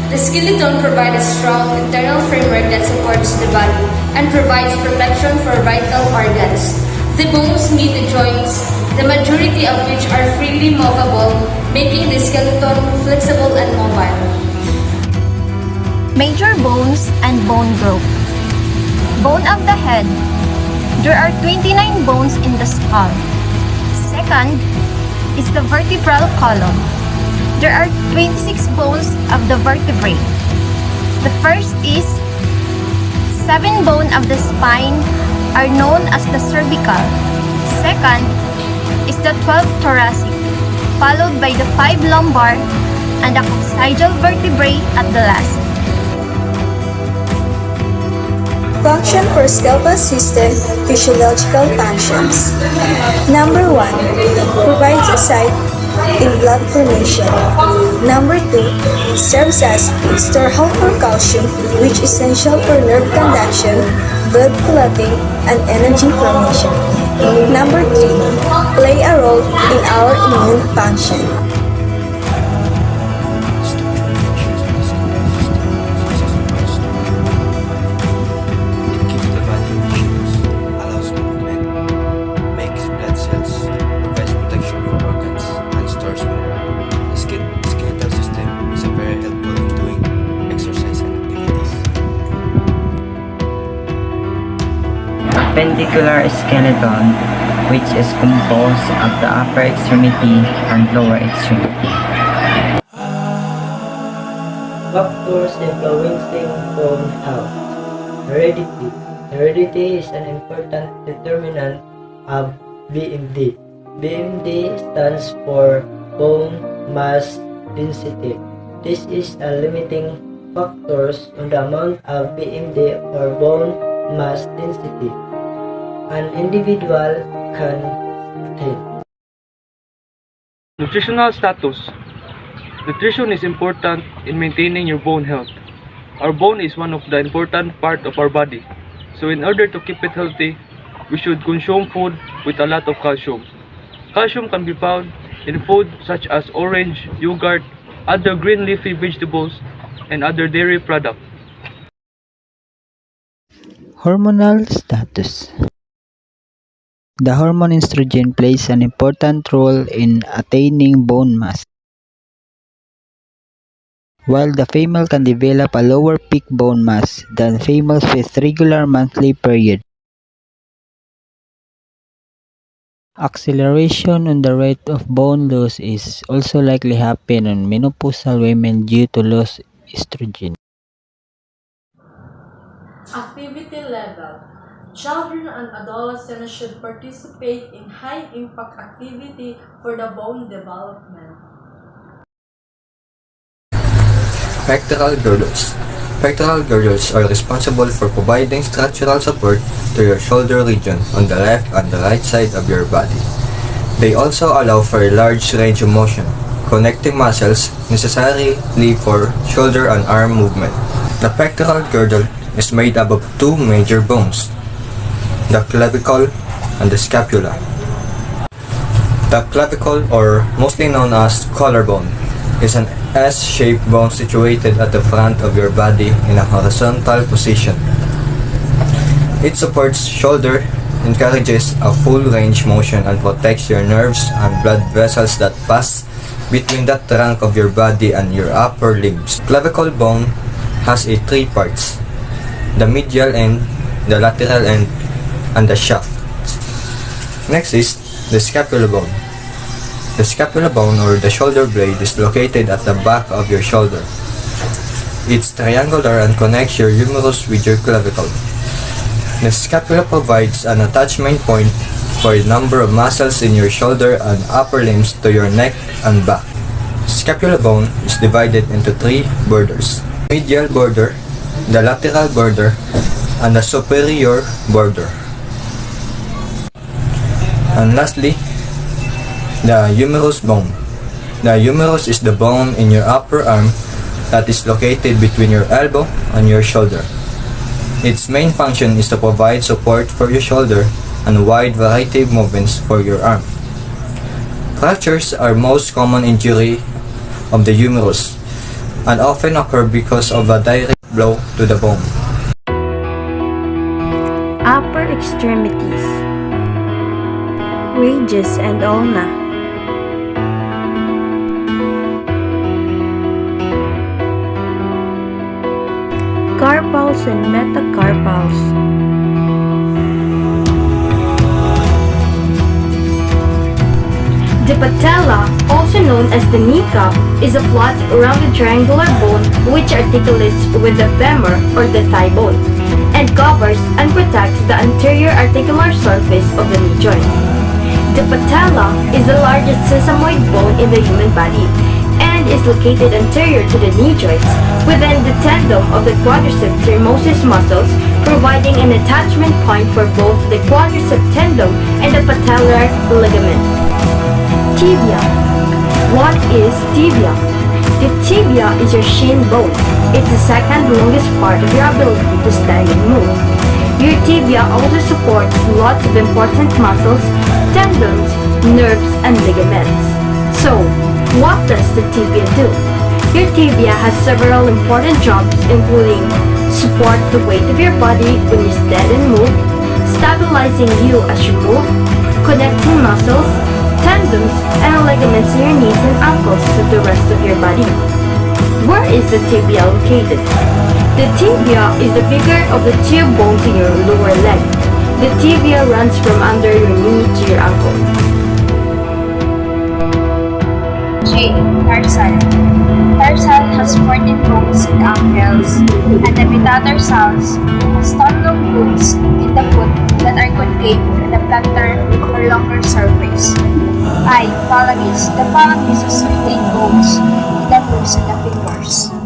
The skeleton provides a strong internal framework that supports the body and provides protection for vital organs. The bones meet the joints, the majority of which are freely movable, making the skeleton flexible and mobile. Major bones and bone group. Bone of the head. There are 29 bones in the skull. Second is the vertebral column. There are 26 bones of the vertebrae. The first is 7 bones of the spine are known as the cervical. Second is the 12 thoracic, followed by the 5 lumbar and the coccygeal vertebrae at the last. Function for skeletal system, physiological functions. Number 1, provides a site in blood formation. Number 2, serves as storehouse for calcium, which is essential for nerve conduction, blood clotting, and energy formation. Number 3, play a role in our immune function. Appendicular skeleton, which is composed of the upper extremity and lower extremity. Factors influencing bone health. Heredity. Heredity is an important determinant of BMD. BMD stands for bone mass density. This is a limiting factor on the amount of BMD or bone mass density an individual can attain. Nutritional status. Nutrition is important in maintaining your bone health. Our bone is one of the important part of our body. So in order to keep it healthy, we should consume food with a lot of calcium. Calcium can be found in food such as orange, yogurt, other green leafy vegetables, and other dairy products. Hormonal status. The hormone estrogen plays an important role in attaining bone mass. While the female can develop a lower peak bone mass than females with regular monthly period. Acceleration on the rate of bone loss is also likely happen on menopausal women due to lost estrogen. Activity level. Children and adolescents should participate in high-impact activity for the bone development. Pectoral girdles. Pectoral girdles are responsible for providing structural support to your shoulder region on the left and the right side of your body. They also allow for a large range of motion, connecting muscles necessarily for shoulder and arm movement. The pectoral girdle is made up of 2 major bones, the clavicle and the scapula. The clavicle, or mostly known as collarbone, is an S-shaped bone situated at the front of your body in a horizontal position. It supports shoulder, encourages a full range motion, and protects your nerves and blood vessels that pass between the trunk of your body and your upper limbs. Clavicle bone has 3 parts: the medial end, the lateral end, and the shaft. Next is the scapula bone. The scapula bone, or the shoulder blade, is located at the back of your shoulder. It's triangular and connects your humerus with your clavicle. The scapula provides an attachment point for a number of muscles in your shoulder and upper limbs to your neck and back. Scapula bone is divided into 3 borders: medial border, the lateral border, and the superior border. And lastly, the humerus bone. The humerus is the bone in your upper arm that is located between your elbow and your shoulder. Its main function is to provide support for your shoulder and a wide variety of movements for your arm. Fractures are most common injury of the humerus, and often occur because of a direct blow to the bone. Upper extremities, rages and ulna, carpals and metacarpals, The patella, also known as the kneecap, is a flat rounded triangular bone which articulates with the femur or the thigh bone and covers and protects the anterior articular surface of the knee joint. The patella is the largest sesamoid bone in the human body and is located anterior to the knee joints within the tendon of the quadricep thymosis muscles, providing an attachment point for both the quadricep tendon and the patellar ligament. Tibia. What is tibia? The tibia is your shin bone. It's the second longest part of your ability to stand and move. Your tibia also supports lots of important muscles, tendons, nerves, and ligaments. So, what does the tibia do? Your tibia has several important jobs, including support the weight of your body when you stand and move, stabilizing you as you move, connecting muscles, tendons, and ligaments in your knees and ankles to the rest of your body. Where is the tibia located? The tibia is the bigger of the two bones in your lower leg. The tibia runs from under your knee to your ankle. J. Tarsal. Tarsal has 14 bones in the ankles, and the metatarsals has 10 long bones in the foot that are concave in the plantar or longer surface. I. Phalanges. The phalanges has 15 bones in the toes and the fingers.